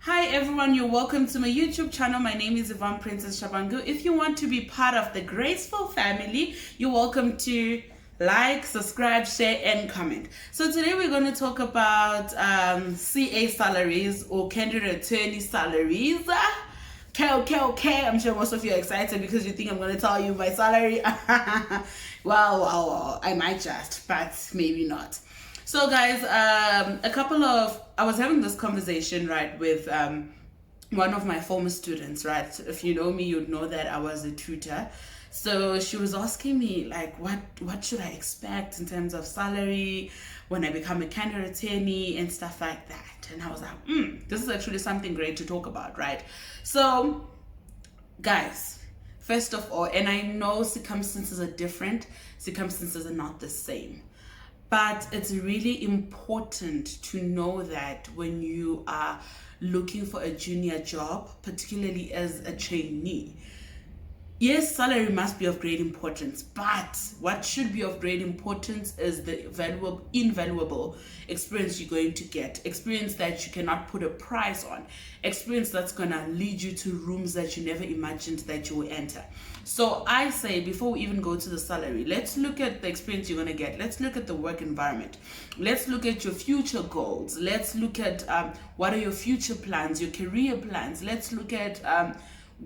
Hi everyone, you're welcome to my YouTube channel. My name is Yvonne Princess Shabangu. If you want to be part of the Graceful family, you're welcome to like, subscribe, share, and comment. So today we're going to talk about CA salaries or candidate attorney salaries. Okay. I'm sure most of you are excited because you think I'm going to tell you my salary. well, I might just, but maybe not. So guys, I was having this conversation, right, with one of my former students, right? If you know me, you'd know that I was a tutor. So she was asking me like, what should I expect in terms of salary when I become a candidate attorney and stuff like that. And I was like, this is actually something great to talk about, right? So guys, first of all, and I know circumstances are different, circumstances are not the same. But it's really important to know that when you are looking for a junior job, particularly as a trainee, yes, salary must be of great importance, but what should be of great importance is the invaluable experience you're going to get. Experience that you cannot put a price on. Experience that's going to lead you to rooms that you never imagined that you will enter. So I say, before we even go to the salary, let's look at the experience you're going to get. Let's look at the work environment. Let's look at your future goals. Let's look at what are your future plans, your career plans. Let's look at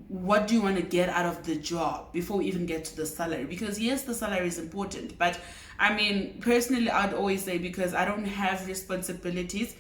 what do you want to get out of the job before we even get to the salary. Because yes, the salary is important, but I mean, personally, I'd always say, because I don't have responsibilities,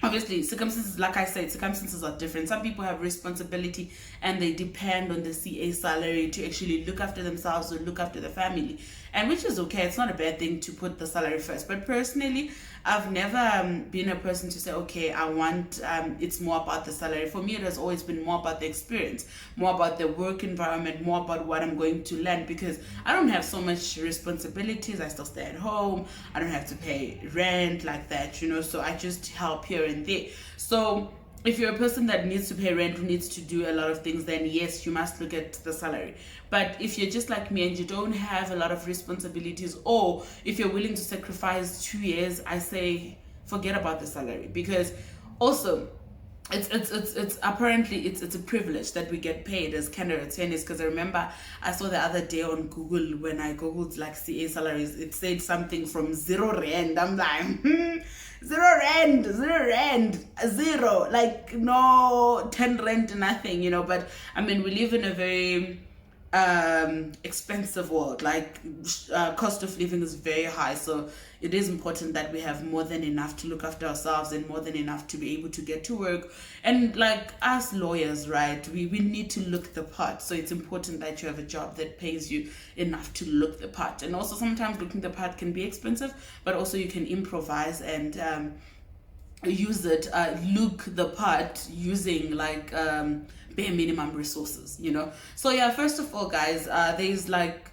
obviously circumstances, like I said, circumstances are different. Some people have responsibility and they depend on the CA salary to actually look after themselves or look after the family, and which is okay. It's not a bad thing to put the salary first, but personally, I've never been a person to say, okay, I want it's more about the salary. For me, it has always been more about the experience, more about the work environment, more about what I'm going to learn, because I don't have so much responsibilities. I still stay at home. I don't have to pay rent like that, so I just help here and there. So if you're a person that needs to pay rent, who needs to do a lot of things, then yes, you must look at the salary. But if you're just like me and you don't have a lot of responsibilities, or if you're willing to sacrifice 2 years, I say forget about the salary. Because also, it's apparently it's a privilege that we get paid as candidate attorneys. Because I remember I saw the other day on Google, when I googled like CA salaries, it said something from 0 rand. I'm like 0 rand, zero, like no 10 rand, nothing, but I mean, we live in a very expensive world. Like cost of living is very high, so it is important that we have more than enough to look after ourselves and more than enough to be able to get to work. And like us lawyers, right, we need to look the part. So it's important that you have a job that pays you enough to look the part. And also sometimes looking the part can be expensive, but also you can improvise and use it, look the part using like bare minimum resources, So yeah, first of all, guys, there's like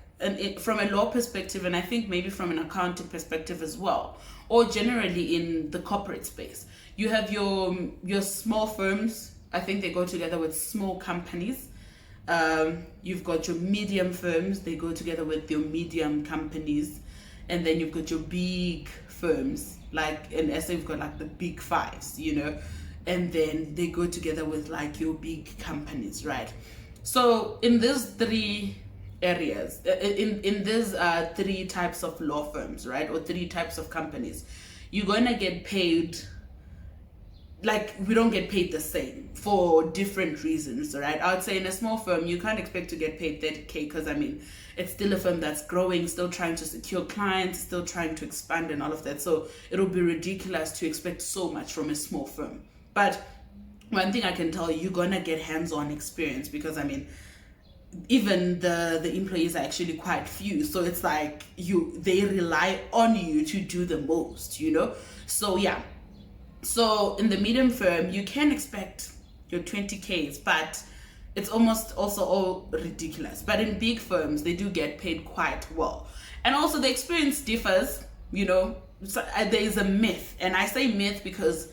from a law perspective, and I think maybe from an accounting perspective as well, or generally in the corporate space, you have your small firms. I think they go together with small companies. You've got your medium firms, they go together with your medium companies, and then you've got your big firms, like in SA we've got like the big fives, and then they go together with like your big companies, right? So in these three areas, in these three types of law firms, right, or three types of companies, you're gonna get paid, like, we don't get paid the same for different reasons, right? I would say in a small firm, you can't expect to get paid 30K, because I mean, it's still a firm that's growing, still trying to secure clients, still trying to expand and all of that. So it'll be ridiculous to expect so much from a small firm. But one thing I can tell you, you're gonna get hands-on experience, because I mean, even the employees are actually quite few, so it's like they rely on you to do the most, So yeah. So in the medium firm, you can expect your 20Ks, but it's almost also all ridiculous. But in big firms, they do get paid quite well. And also the experience differs, So, there is a myth. And I say myth because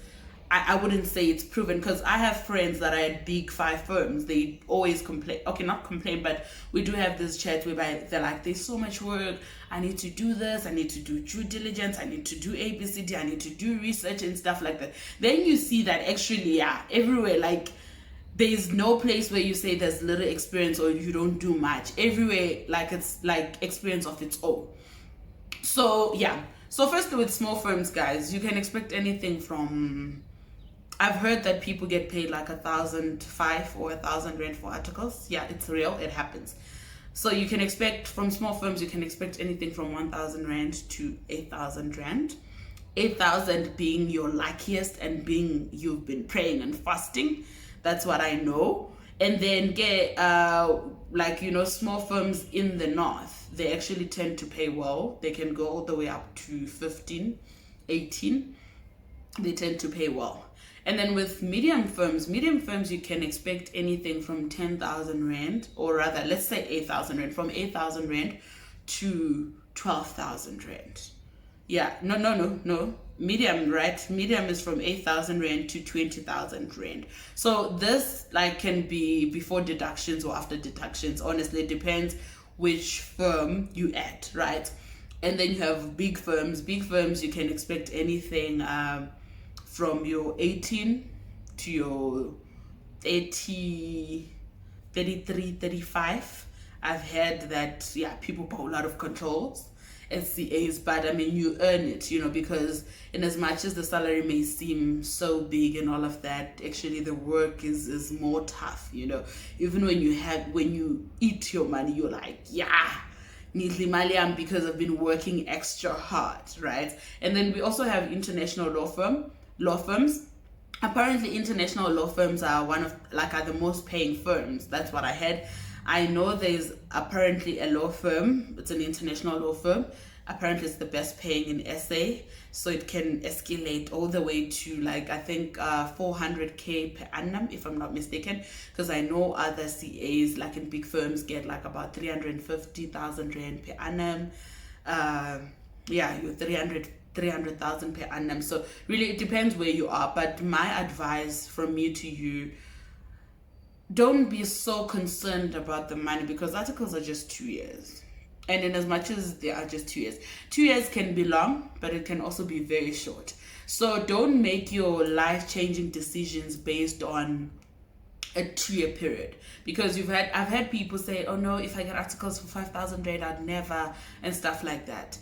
I wouldn't say it's proven, because I have friends that are at big 5 firms. They always complain. Okay, not complain, but we do have this chat whereby they're like, there's so much work. I need to do this. I need to do due diligence. I need to do ABCD. I need to do research and stuff like that. Then you see that actually, yeah, everywhere, like, there's no place where you say there's little experience or you don't do much. Everywhere, like, it's like experience of its own. So yeah. So firstly, with small firms, guys, you can expect anything from, I've heard that people get paid like 1,005 or 1,000 rand for articles. Yeah, it's real. It happens. So you can expect from small firms, you can expect anything from 1,000 rand to 8,000 rand. 8,000 being your luckiest and being you've been praying and fasting. That's what I know. And then get like, you know, small firms in the north, they actually tend to pay well. They can go all the way up to 15, 18. They tend to pay well. And then with medium firms, you can expect anything from 10,000 rand, or rather, let's say 8,000 rand, from 8,000 rand to 12,000 rand. Yeah, no. Medium, right? Medium is from 8,000 rand to 20,000 rand. So this like can be before deductions or after deductions. Honestly, it depends which firm you at, right? And then you have big firms. Big firms, you can expect anything from your 18 to your 30, 33, 35. I've heard that, yeah, people put a lot of controls, SCAs, but I mean, you earn it, you know, because in as much as the salary may seem so big and all of that, actually the work is more tough, you know. Even when you eat your money, you're like, yeah, neatly maliam, because I've been working extra hard, right? And then we also have international law firms. Apparently international law firms are are the most paying firms. That's what I heard. I know there's apparently a law firm, it's an international law firm. Apparently it's the best paying in SA, so it can escalate all the way to like, I think 400k per annum, if I'm not mistaken, because I know other CAs like in big firms get like about 350,000 rand per annum. Yeah, you're 300,000 per annum. So really it depends where you are, but my advice from me to you, don't be so concerned about the money, because articles are just 2 years. And in as much as they are just 2 years, 2 years can be long, but it can also be very short. So don't make your life-changing decisions based on a 2-year period, because I've had people say, oh no, if I get articles for 5,000 rand, I'd never, and stuff like that.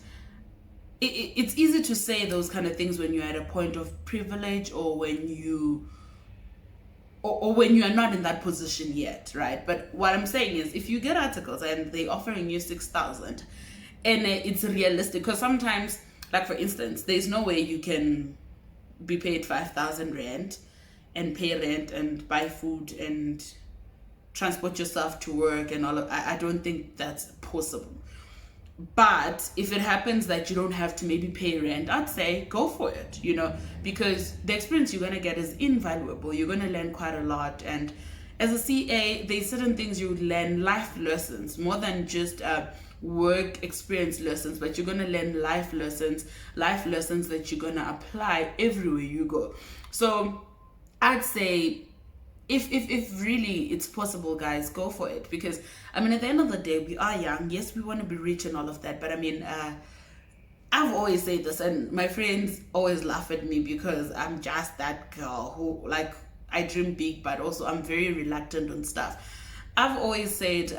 It's easy to say those kind of things when you're at a point of privilege, or when you are not in that position yet, right? But what I'm saying is, if you get articles and they're offering you 6,000 and it's realistic, because sometimes, like for instance, there's no way you can be paid 5,000 rand and pay rent and buy food and transport yourself to work and all of, I don't think that's possible. But if it happens that you don't have to maybe pay rent, I'd say go for it, you know, because the experience you're going to get is invaluable. You're going to learn quite a lot. And as a CA, there's certain things you learn, life lessons, more than just work experience lessons, but you're going to learn life lessons that you're going to apply everywhere you go. So I'd say, if really it's possible, guys, go for it. Because I mean, at the end of the day, we are young. Yes, we want to be rich and all of that, but I mean, I've always said this, and my friends always laugh at me because I'm just that girl who, like, I dream big, but also I'm very reluctant on stuff. I've always said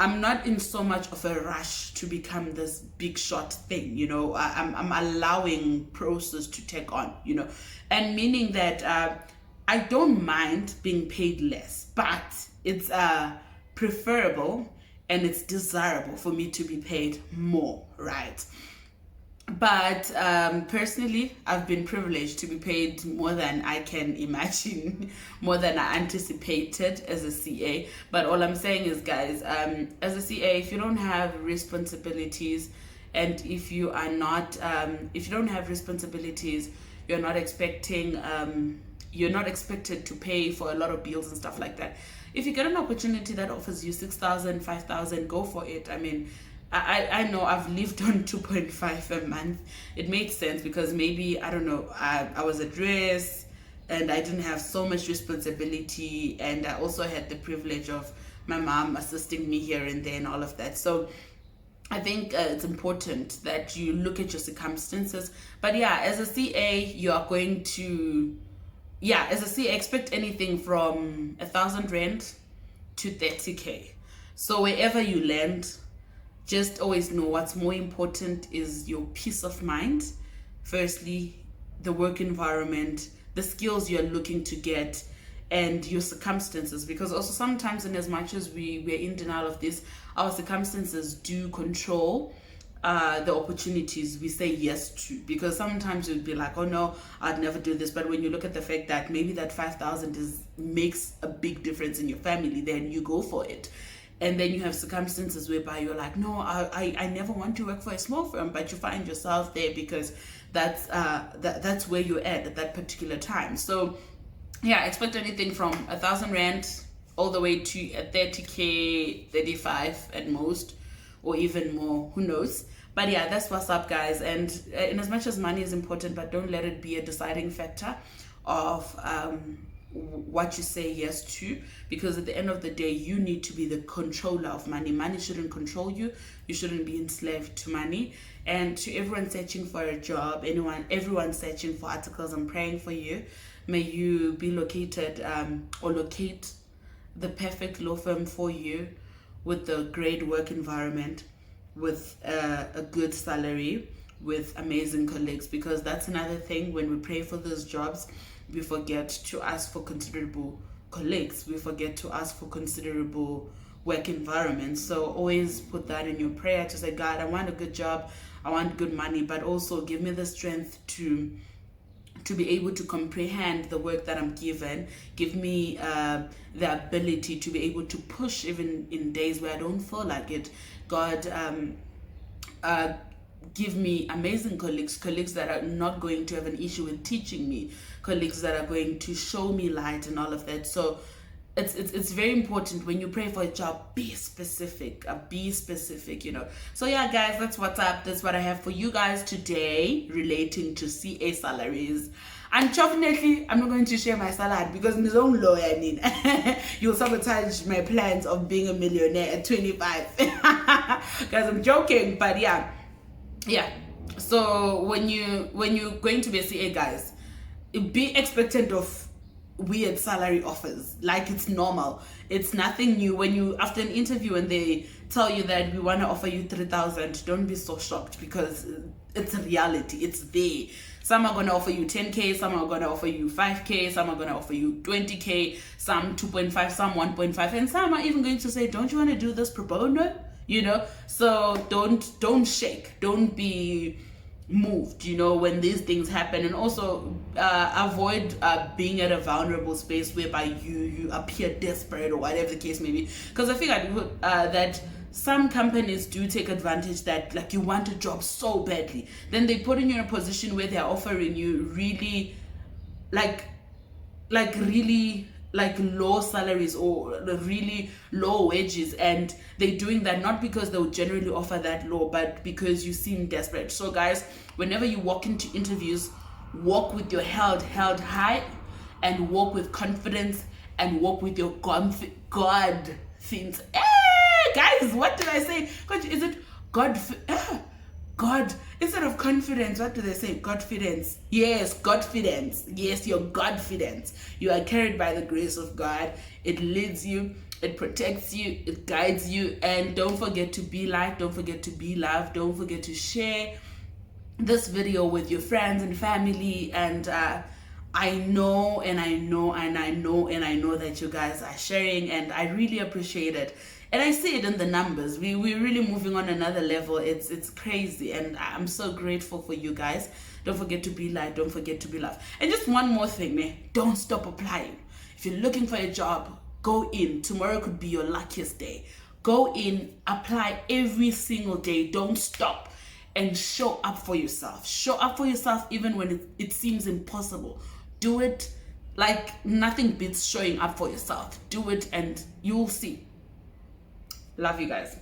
I'm not in so much of a rush to become this big shot thing, you know. I'm allowing process to take on, you know, and meaning that I don't mind being paid less, but it's preferable and it's desirable for me to be paid more, right? But personally, I've been privileged to be paid more than I can imagine, more than I anticipated as a CA. But all I'm saying is, guys, as a CA, if you don't have responsibilities, and if you are not, if you don't have responsibilities, you're not expecting, you're not expected to pay for a lot of bills and stuff like that. If you get an opportunity that offers you 6,000, 5,000, go for it. I mean, I know I've lived on 2.5 a month. It made sense because maybe, I don't know, I was at risk and I didn't have so much responsibility, and I also had the privilege of my mom assisting me here and there and all of that. So I think it's important that you look at your circumstances. But yeah, as a CA, you are going to, yeah, as a CA, expect anything from 1,000 rand to 30K. So wherever you land, just always know what's more important is your peace of mind. Firstly, the work environment, the skills you're looking to get, and your circumstances. Because also sometimes, in as much as we're in denial of this, our circumstances do control the opportunities we say yes to. Because sometimes you'd be like, oh no, I'd never do this. But when you look at the fact that maybe that 5,000 makes a big difference in your family, then you go for it. And then you have circumstances whereby you're like, no, I never want to work for a small firm, but you find yourself there because that's where you're at that particular time. So yeah, expect anything from 1,000 rand all the way to a 30K, 35 at most, or even more, who knows. But yeah, that's what's up, guys. And in as much as money is important, but don't let it be a deciding factor of what you say yes to, because at the end of the day, you need to be the controller of money. Money shouldn't control you. You shouldn't be enslaved to money. And to everyone searching for a job, everyone searching for articles, I'm praying for you. May you be located or locate the perfect law firm for you, with a great work environment, with a good salary, with amazing colleagues. Because that's another thing, when we pray for those jobs, we forget to ask for considerable colleagues. We forget to ask for considerable work environment. So always put that in your prayer to say, God, I want a good job, I want good money, but also give me the strength to be able to comprehend the work that I'm given. Give me the ability to be able to push even in days where I don't feel like it. God, give me amazing colleagues that are not going to have an issue with teaching me, colleagues that are going to show me light and all of that. So it's very important when you pray for a job, be specific, So yeah, guys, that's what's up. That's what I have for you guys today relating to CA salaries. Unfortunately, I'm not going to share my salad because my own lawyer, you'll sabotage my plans of being a millionaire at 25. Guys, I'm joking, but yeah. So when you're going to be a CA, guys, be expectant of weird salary offers. Like, it's normal, it's nothing new. When you, after an interview, and they tell you that we want to offer you 3,000, don't be so shocked, because it's a reality. It's there. Some are going to offer you 10K, some are going to offer you 5K, some are going to offer you 20K, some 2.5, some 1.5, and some are even going to say, don't you want to do this pro bono? So don't shake, don't be moved, when these things happen. And also avoid being at a vulnerable space whereby you appear desperate or whatever the case may be, because I figured that some companies do take advantage that, like, you want a job so badly, then they put you in a position where they're offering you really really low salaries or really low wages, and they're doing that not because they would generally offer that low, but because you seem desperate. So guys, whenever you walk into interviews, walk with your head held high, and walk with confidence, and walk with your God things. Guys, what did I say? God, is it God, instead of confidence, what do they say? Godfidence. Yes, Godfidence. Yes, your Godfidence. You are carried by the grace of God. It leads you, it protects you, it guides you. And don't forget to be liked, don't forget to be loved, don't forget to share this video with your friends and family. And I know that you guys are sharing, and I really appreciate it. And I see it in the numbers. We're really moving on another level. It's crazy, and I'm so grateful for you guys. Don't forget to be liked, don't forget to be loved. And just one more thing, don't stop applying. If you're looking for a job, go in. Tomorrow could be your luckiest day. Go in, apply every single day. Don't stop, and show up for yourself. Show up for yourself even when it seems impossible. Do it. Like, nothing beats showing up for yourself. Do it, and you'll see. Love you guys.